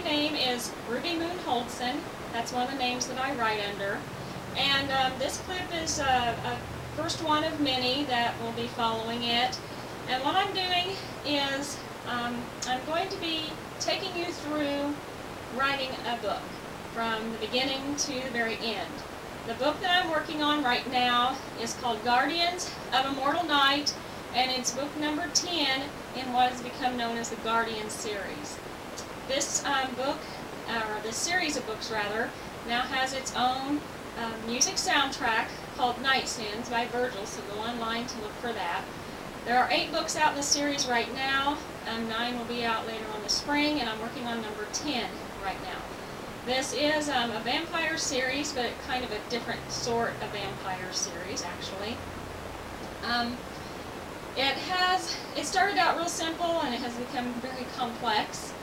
name is Ruby Moon-Houldson. That's one of the names that I write under. And this clip is a first one of many that will be following it. And what I'm doing is I'm going to be taking you through writing a book from the beginning to the very end. The book that I'm working on right now is called Guardians of Immortal Night, and it's book number 10 in what has become known as the Guardians series. This book, or this series of books rather, now has its own music soundtrack called Night Sins by Virgil, so go online to look for that. There are 8 books out in the series right now, 9 will be out later on this spring, and I'm working on number 10 right now. This is a vampire series, but kind of a different sort of vampire series, actually. It started out real simple, and it has become very complex.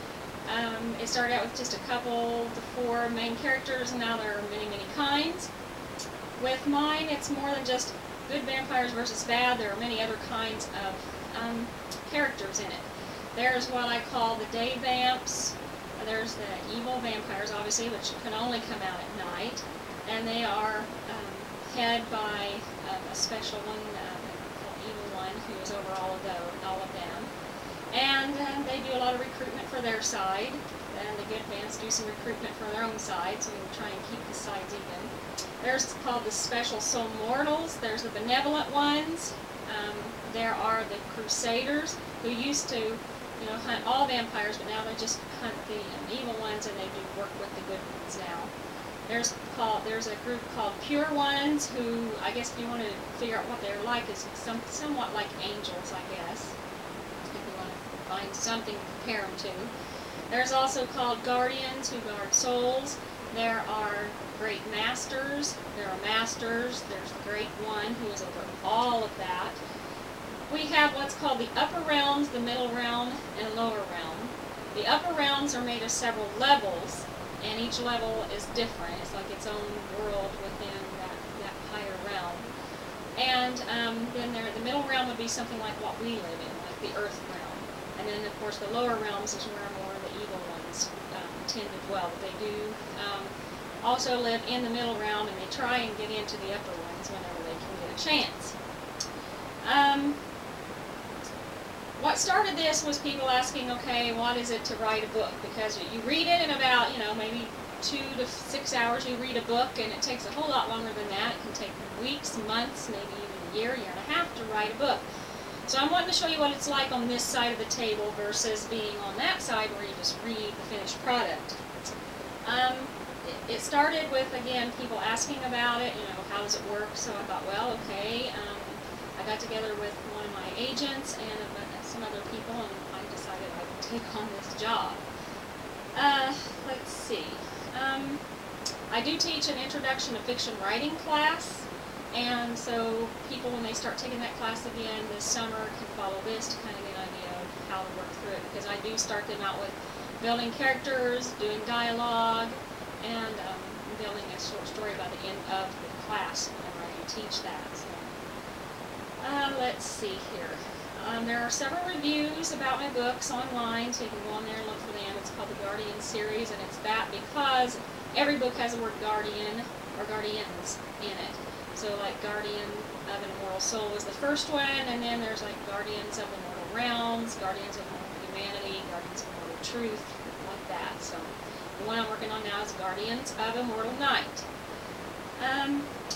It started out with just a couple to 4 main characters, and now there are many, many kinds. With mine, it's more than just good vampires versus bad. There are many other kinds of characters in it. There's what I call the day vamps. There's the evil vampires, obviously, which can only come out at night, and they are head by a special one, called Evil One, who is over all of them. And they do a lot of recruitment for their side, and the good vamps do some recruitment for their own side, so we try and keep the sides even. There's called the special soul mortals. There's the benevolent ones. There are the crusaders, who used to hunt all vampires, but now they just hunt the evil ones, and they do work with the good ones now. There's a group called pure ones, who, I guess if you want to figure out what they're like, is somewhat like angels, I guess, if you want to find something to compare them to. There's also called guardians, who guard souls. There are great masters. There are masters. There's the great one, who is over all of that. We have what's called the upper realms, the middle realm, and lower realm. The upper realms are made of several levels, and each level is different. It's like its own world within that higher realm. And then the middle realm would be something like what we live in, like the earth realm. And then, of course, the lower realms is where more of the evil ones tend to dwell. But they do also live in the middle realm, and they try and get into the upper ones whenever they can get a chance. What started this was people asking, okay, what is it to write a book? Because you read it in about, maybe 2 to 6 hours you read a book, and it takes a whole lot longer than that. It can take weeks, months, maybe even a year and a half to write a book. So I'm wanting to show you what it's like on this side of the table versus being on that side where you just read the finished product. It started with, again, people asking about it, how does it work? So I thought, well, okay, I got together with one of my agents and some other people, and I decided I would take on this job. Let's see. I do teach an introduction to fiction writing class, and so people, when they start taking that class again this summer, can follow this to kind of get an idea of how to work through it, because I do start them out with building characters, doing dialogue, and building a short story by the end of the class whenever I do teach that. So, let's see here. There are several reviews about my books online, so you can go on there and look for them. It's called the Guardian series, and it's that because every book has the word guardian or guardians in it. So like Guardian of an Immortal Soul was the first one, and then there's like Guardians of Immortal Realms, Guardians of Immortal Humanity, Guardians of Immortal Truth, like that. So the one I'm working on now is Guardians of Immortal Night.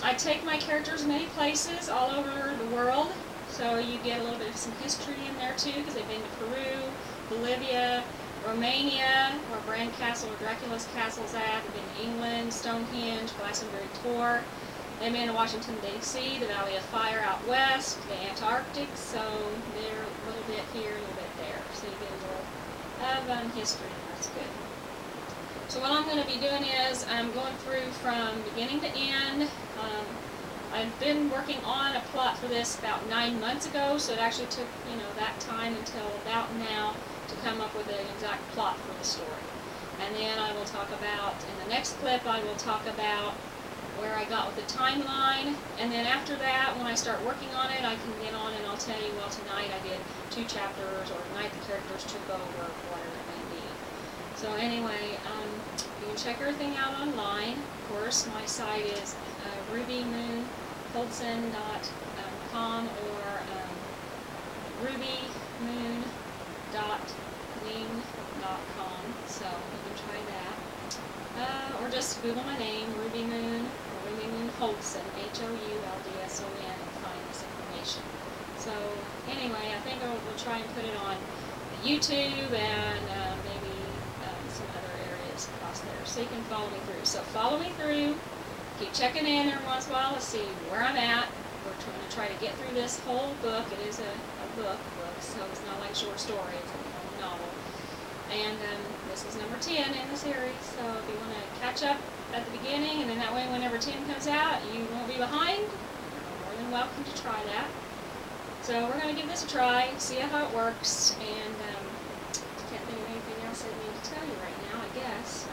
I take my characters many places all over the world, so you get a little bit of some history in there too, because they've been to Peru, Bolivia, Romania, where Bran Castle or Dracula's Castle's at. They've been to England, Stonehenge, Glastonbury Tor. They've been to Washington, D.C., the Valley of Fire out west, the Antarctic, so they're a little bit here, a little bit there. So you get a little of history, and that's good. So what I'm going to be doing is I'm going through from beginning to end. I've been working on a plot for this about 9 months ago, so it actually took, that time until about now to come up with an exact plot for the story. And then I will talk about, in the next clip, I will talk about where I got with the timeline, and then after that, when I start working on it, I can get on and I'll tell you, well, tonight I did 2 chapters, or tonight the characters took over, whatever it may be. So anyway, you can check everything out online. Of course, my site is rubymoon-houldson.com or rubymoon.wing.com. So you can try that. Or just Google my name, Ruby Moon, or Ruby Moon-Houldson, Houldson, and find this information. So anyway, I think we'll try and put it on YouTube and maybe some other areas across there, so you can follow me through. So follow me through. Keep checking in every once in a while to see where I'm at. We're going to try to get through this whole book. It is a book, so it's not like short story. It's a novel. And this is number 10 in the series. So if you want to catch up at the beginning, and then that way whenever 10 comes out, you won't be behind, you're more than welcome to try that. So we're going to give this a try, see how it works, and can't think of anything else I need to tell you right now, I guess.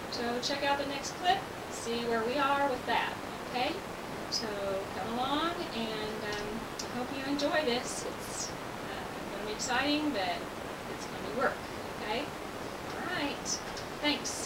So check out the next clip, see where we are with that, okay? So come along, and I hope you enjoy this. It's going to be exciting, but it's going to be work, okay? All right, thanks.